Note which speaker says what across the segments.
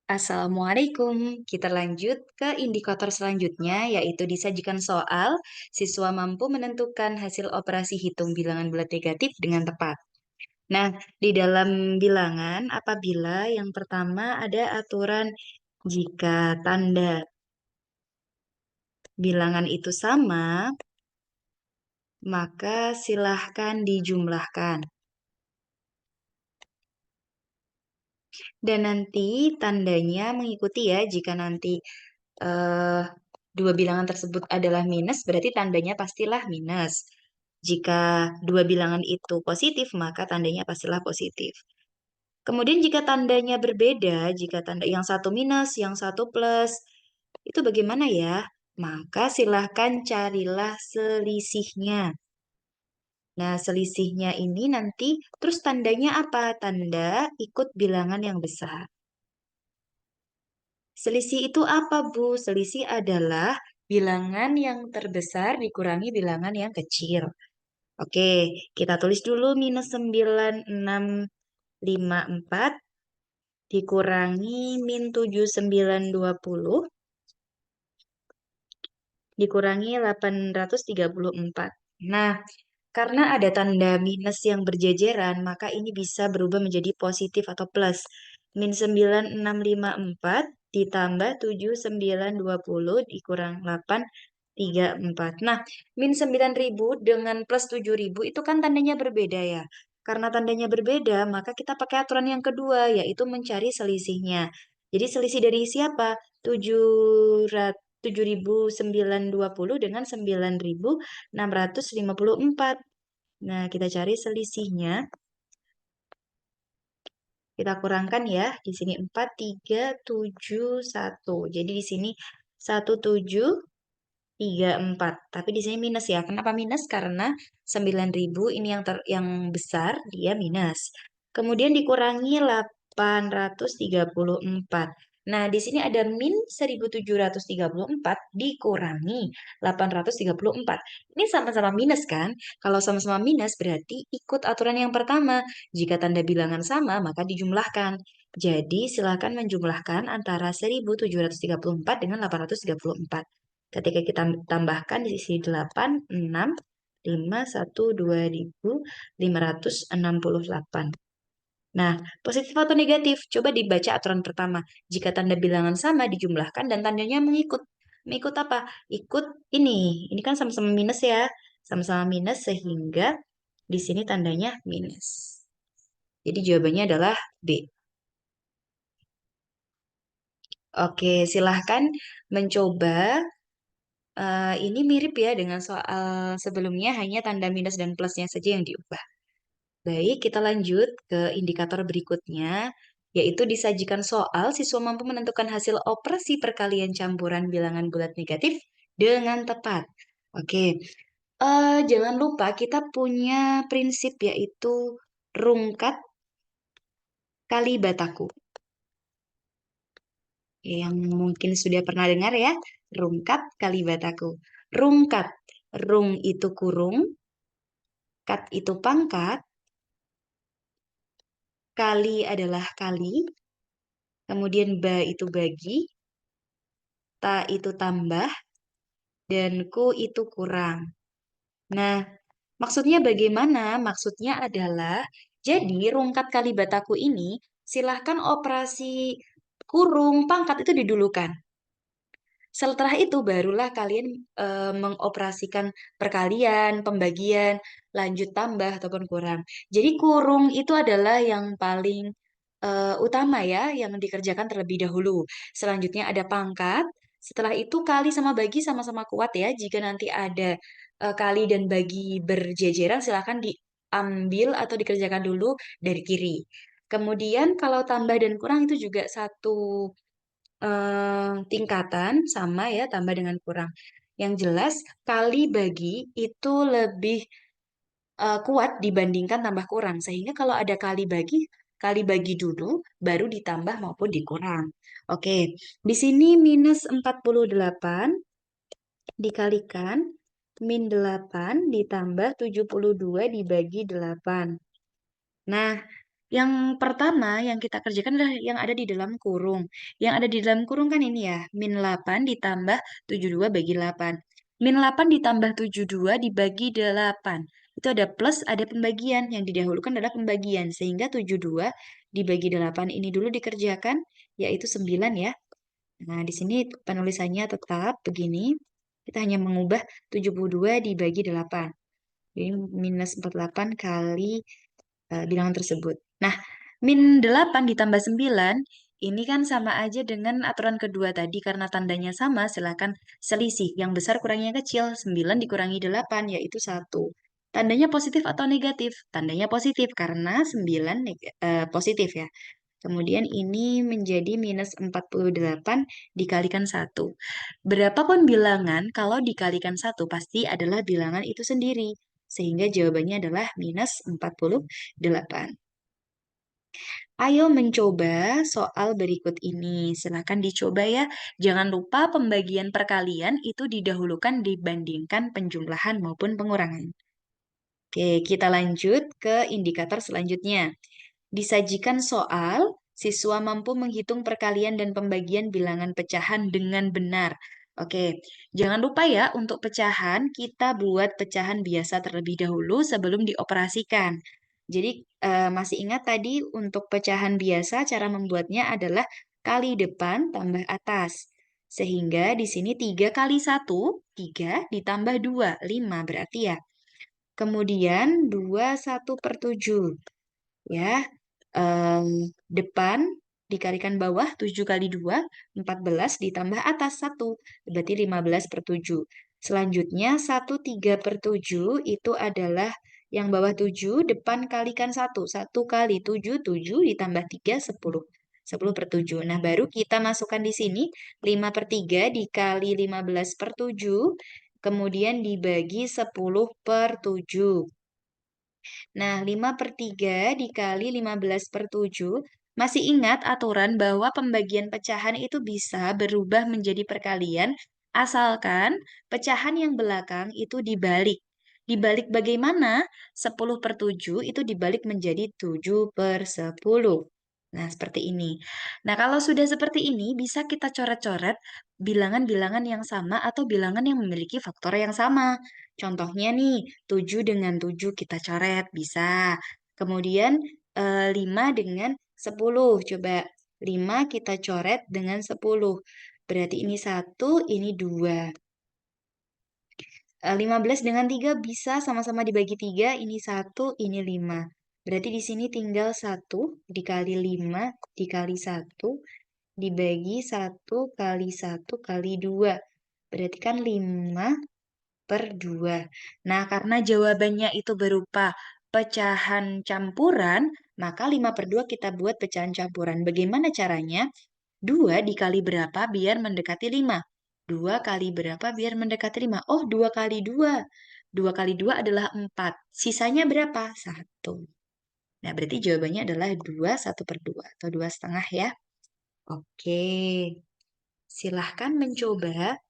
Speaker 1: Assalamualaikum. Kita lanjut ke indikator selanjutnya, yaitu disajikan soal, siswa mampu menentukan hasil operasi hitung bilangan bulat negatif dengan tepat. Nah, di dalam bilangan, apabila yang pertama ada aturan jika tanda bilangan itu sama, maka silahkan dijumlahkan. Dan nanti tandanya mengikuti ya, jika nanti eh, dua bilangan tersebut adalah minus, berarti tandanya pastilah minus. Jika dua bilangan itu positif, maka tandanya pastilah positif. Kemudian jika tandanya berbeda, jika tanda yang satu minus, yang satu plus, itu bagaimana ya? Maka silahkan carilah selisihnya. Nah, selisihnya ini nanti terus tandanya apa? Tanda ikut bilangan yang besar. Selisih itu apa, Bu? Selisih adalah bilangan yang terbesar dikurangi bilangan yang kecil. Oke, kita tulis dulu minus 9654 dikurangi min 7920 dikurangi 834. Nah, karena ada tanda minus yang berjejeran, maka ini bisa berubah menjadi positif atau plus. Min 9654 ditambah 7920 dikurang 834. Nah, min 9000 dengan plus 7000 itu kan tandanya berbeda ya. Karena tandanya berbeda, maka kita pakai aturan yang kedua, yaitu mencari selisihnya. Jadi selisih dari siapa? 7.920 dengan 9.654. Nah, kita cari selisihnya. Kita kurangkan ya. Di sini 4, 3, 7, 1. Jadi di sini 1, 7, 3, 4. Tapi di sini minus ya. Kenapa minus? Karena 9.000 ini yang besar, dia minus. Kemudian dikurangi 834. Nah, di sini ada min 1734 dikurangi 834. Ini sama-sama minus kan? Kalau sama-sama minus berarti ikut aturan yang pertama. Jika tanda bilangan sama, maka dijumlahkan. Jadi, silakan menjumlahkan antara 1734 dengan 834. Ketika kita tambahkan di sisi 8, 6, 5, 1, 2568. Nah, positif atau negatif? Coba dibaca aturan pertama. Jika tanda bilangan sama, dijumlahkan dan tandanya mengikut. Mengikut apa? Ikut ini. Ini kan sama-sama minus ya. Sama-sama minus sehingga di sini tandanya minus. Jadi jawabannya adalah B. Oke, silahkan mencoba. Ini mirip ya dengan soal sebelumnya, hanya tanda minus dan plusnya saja yang diubah. Baik, kita lanjut ke indikator berikutnya, yaitu disajikan soal siswa mampu menentukan hasil operasi perkalian campuran bilangan bulat negatif dengan tepat. Oke, jangan lupa kita punya prinsip yaitu rungkat kali bataku. Yang mungkin sudah pernah dengar ya, rungkat kali bataku. Rungkat, rung itu kurung, kat itu pangkat, kali adalah kali, kemudian ba itu bagi, ta itu tambah, dan ku itu kurang. Nah, maksudnya bagaimana? Maksudnya adalah, jadi rungkat kali bataku ini, silahkan operasi kurung pangkat itu didulukan. Setelah itu barulah kalian mengoperasikan perkalian, pembagian, lanjut tambah ataupun kurang. Jadi kurung itu adalah yang paling utama ya, yang dikerjakan terlebih dahulu. Selanjutnya ada pangkat. Setelah itu kali sama bagi sama-sama kuat ya. Jika nanti ada kali dan bagi berjejeran, silahkan diambil atau dikerjakan dulu dari kiri. Kemudian kalau tambah dan kurang itu juga satu tingkatan sama ya, tambah dengan kurang. Yang jelas kali bagi itu lebih kuat dibandingkan tambah kurang. Sehingga kalau ada kali bagi dulu, baru ditambah maupun dikurang. Oke, di sini minus 48 dikalikan min 8 ditambah 72 dibagi 8. Nah, Yang pertama yang kita kerjakan adalah yang ada di dalam kurung. Yang ada di dalam kurung kan ini ya, min 8 ditambah 72 bagi 8. Min 8 ditambah 72 dibagi 8. Itu ada plus, ada pembagian. Yang didahulukan adalah pembagian. Sehingga 72 dibagi 8 ini dulu dikerjakan, yaitu 9 ya. Nah, di sini penulisannya tetap begini. Kita hanya mengubah 72 dibagi 8. Jadi minus 48 kali bilangan tersebut. Nah, min 8 ditambah 9, ini kan sama aja dengan aturan kedua tadi. Karena tandanya sama, silakan selisih. Yang besar kurangi yang kecil. 9 dikurangi 8, yaitu 1. Tandanya positif atau negatif? Tandanya positif, karena 9 positif ya. Kemudian ini menjadi minus 48 dikalikan 1. Berapapun bilangan, kalau dikalikan 1 pasti adalah bilangan itu sendiri. Sehingga jawabannya adalah minus 48. Ayo mencoba soal berikut ini. Silakan dicoba ya. Jangan lupa pembagian perkalian itu didahulukan dibandingkan penjumlahan maupun pengurangan. Oke, kita lanjut ke indikator selanjutnya. Disajikan soal, siswa mampu menghitung perkalian dan pembagian bilangan pecahan dengan benar. Oke, jangan lupa ya untuk pecahan kita buat pecahan biasa terlebih dahulu sebelum dioperasikan. Jadi masih ingat tadi untuk pecahan biasa cara membuatnya adalah kali depan tambah atas. Sehingga di sini 3 kali 1, 3 ditambah 2, 5 berarti ya. Kemudian 21/7 ya. Depan dikalikan bawah 7 kali 2 14 ditambah atas 1 berarti 15/7. Selanjutnya 1/3/7 itu adalah yang bawah 7 depan kalikan 1 1 kali 7 7 ditambah 3 10 10/7. Nah, baru kita masukkan di sini 5/3 dikali 15/7 kemudian dibagi 10/7. Nah, 5/3 dikali 15/7. Masih ingat aturan bahwa pembagian pecahan itu bisa berubah menjadi perkalian, asalkan pecahan yang belakang itu dibalik. Dibalik bagaimana? 10/7 itu dibalik menjadi 7/10. Nah, seperti ini. Nah, kalau sudah seperti ini, bisa kita coret-coret bilangan-bilangan yang sama atau bilangan yang memiliki faktor yang sama. Contohnya nih, 7 dengan 7 kita coret, bisa. Kemudian 5 dengan 10. Coba 5 kita coret dengan 10. Berarti ini 1, ini 2. 15 dengan 3 bisa sama-sama dibagi 3. Ini 1, ini 5. Berarti di sini tinggal 1 dikali 5 dikali 1 dibagi 1 kali 1 kali 2. Berarti kan 5/2. Nah, karena jawabannya itu berupa pecahan campuran, maka 5/2 kita buat pecahan campuran. Bagaimana caranya? 2 dikali berapa biar mendekati 5? 2 kali berapa biar mendekati 5? Oh, 2 kali 2. 2 kali 2 adalah 4. Sisanya berapa? 1. Nah, berarti jawabannya adalah 2 1/2 atau 2,5 ya. Oke, silahkan mencoba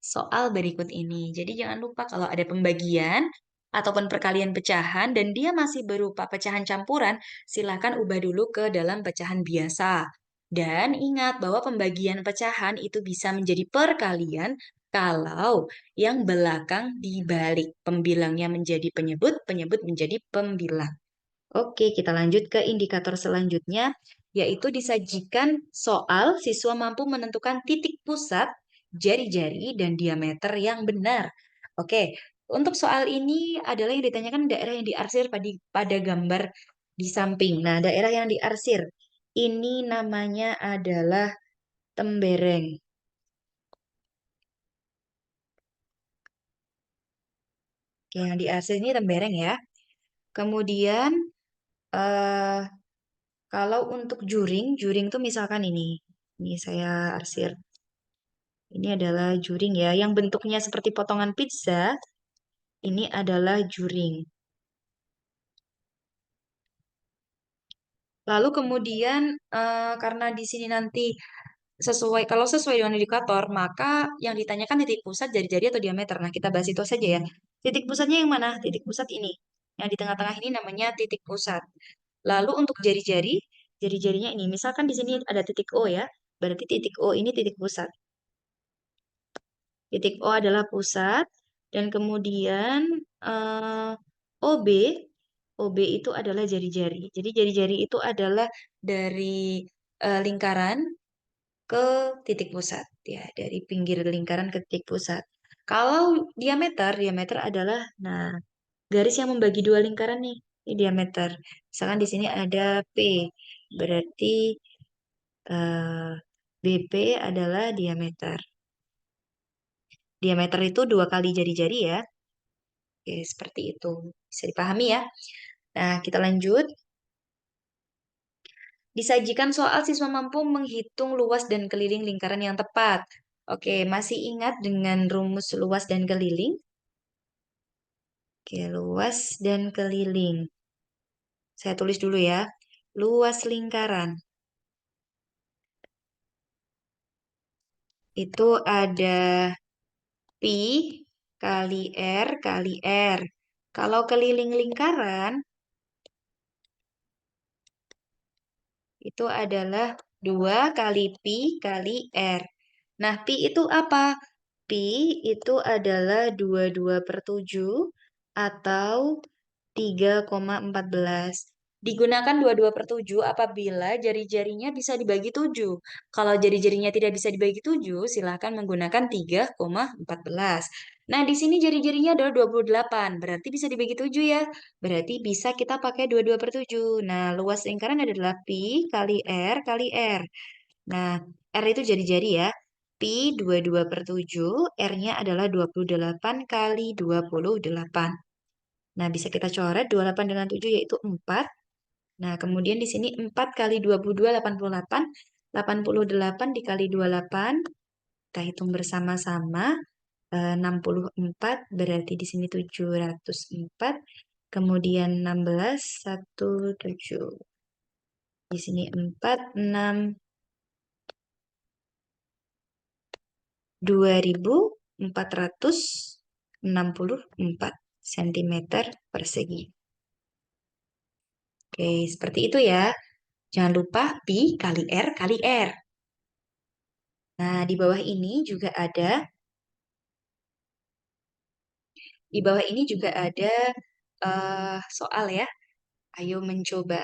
Speaker 1: soal berikut ini. Jadi jangan lupa kalau ada pembagian ataupun perkalian pecahan dan dia masih berupa pecahan campuran, silahkan ubah dulu ke dalam pecahan biasa. Dan ingat bahwa pembagian pecahan itu bisa menjadi perkalian kalau yang belakang dibalik. Pembilangnya menjadi penyebut, penyebut menjadi pembilang. Oke, kita lanjut ke indikator selanjutnya, yaitu disajikan soal siswa mampu menentukan titik pusat, jari-jari, dan diameter yang benar. Oke, untuk soal ini adalah yang ditanyakan daerah yang diarsir pada gambar di samping. Nah, daerah yang diarsir ini namanya adalah Tembereng. Oke, yang diarsir ini Tembereng ya. Kemudian, eh, kalau untuk juring, juring tuh misalkan ini. Ini saya arsir. Ini adalah juring ya, yang bentuknya seperti potongan pizza. Ini adalah juring. Lalu kemudian karena di sini nanti kalau sesuai dengan indikator, maka yang ditanyakan titik pusat jari-jari atau diameter. Nah, kita bahas itu saja ya. Titik pusatnya yang mana? Titik pusat ini. Yang di tengah-tengah ini namanya titik pusat. Lalu untuk jari-jari, jari-jarinya ini, misalkan di sini ada titik O ya, berarti titik O ini titik pusat. Titik O adalah pusat, dan kemudian eh, OB, OB itu adalah jari-jari. Jadi jari-jari itu adalah dari lingkaran ke titik pusat, ya, dari pinggir lingkaran ke titik pusat. Kalau diameter, diameter adalah, nah, garis yang membagi dua lingkaran nih, ini diameter. Misalkan di sini ada P, berarti eh, BP adalah diameter. Diameter itu dua kali jari-jari ya. Oke, seperti itu. Bisa dipahami ya. Nah, kita lanjut. Disajikan soal siswa mampu menghitung luas dan keliling lingkaran yang tepat. Oke, masih ingat dengan rumus luas dan keliling? Oke, luas dan keliling. Saya tulis dulu ya. Luas lingkaran itu ada pi kali R kali R. Kalau keliling lingkaran itu adalah 2 kali pi kali R. Nah, pi itu apa? Pi itu adalah 22/7 atau 3,14. Digunakan 22/7 apabila jari-jarinya bisa dibagi 7. Kalau jari-jarinya tidak bisa dibagi 7, silahkan menggunakan 3,14. Nah, di sini jari-jarinya adalah 28, berarti bisa dibagi 7 ya. Berarti bisa kita pakai 22/7. Nah, luas lingkaran adalah pi kali R kali R. Nah, R itu jari-jari ya. Pi 22/7, R-nya adalah 28 kali 28. Nah, bisa kita coret 28 dengan 7 yaitu 4. Nah, kemudian di sini 4 kali 22, 88. 88 dikali 28, kita hitung bersama-sama. 64, berarti di sini 704. Kemudian 16, 17. Di sini 4, 6, 2464 cm persegi. Oke, seperti itu ya. Jangan lupa pi kali R kali R. Nah, di bawah ini juga ada, di bawah ini juga ada soal ya. Ayo mencoba.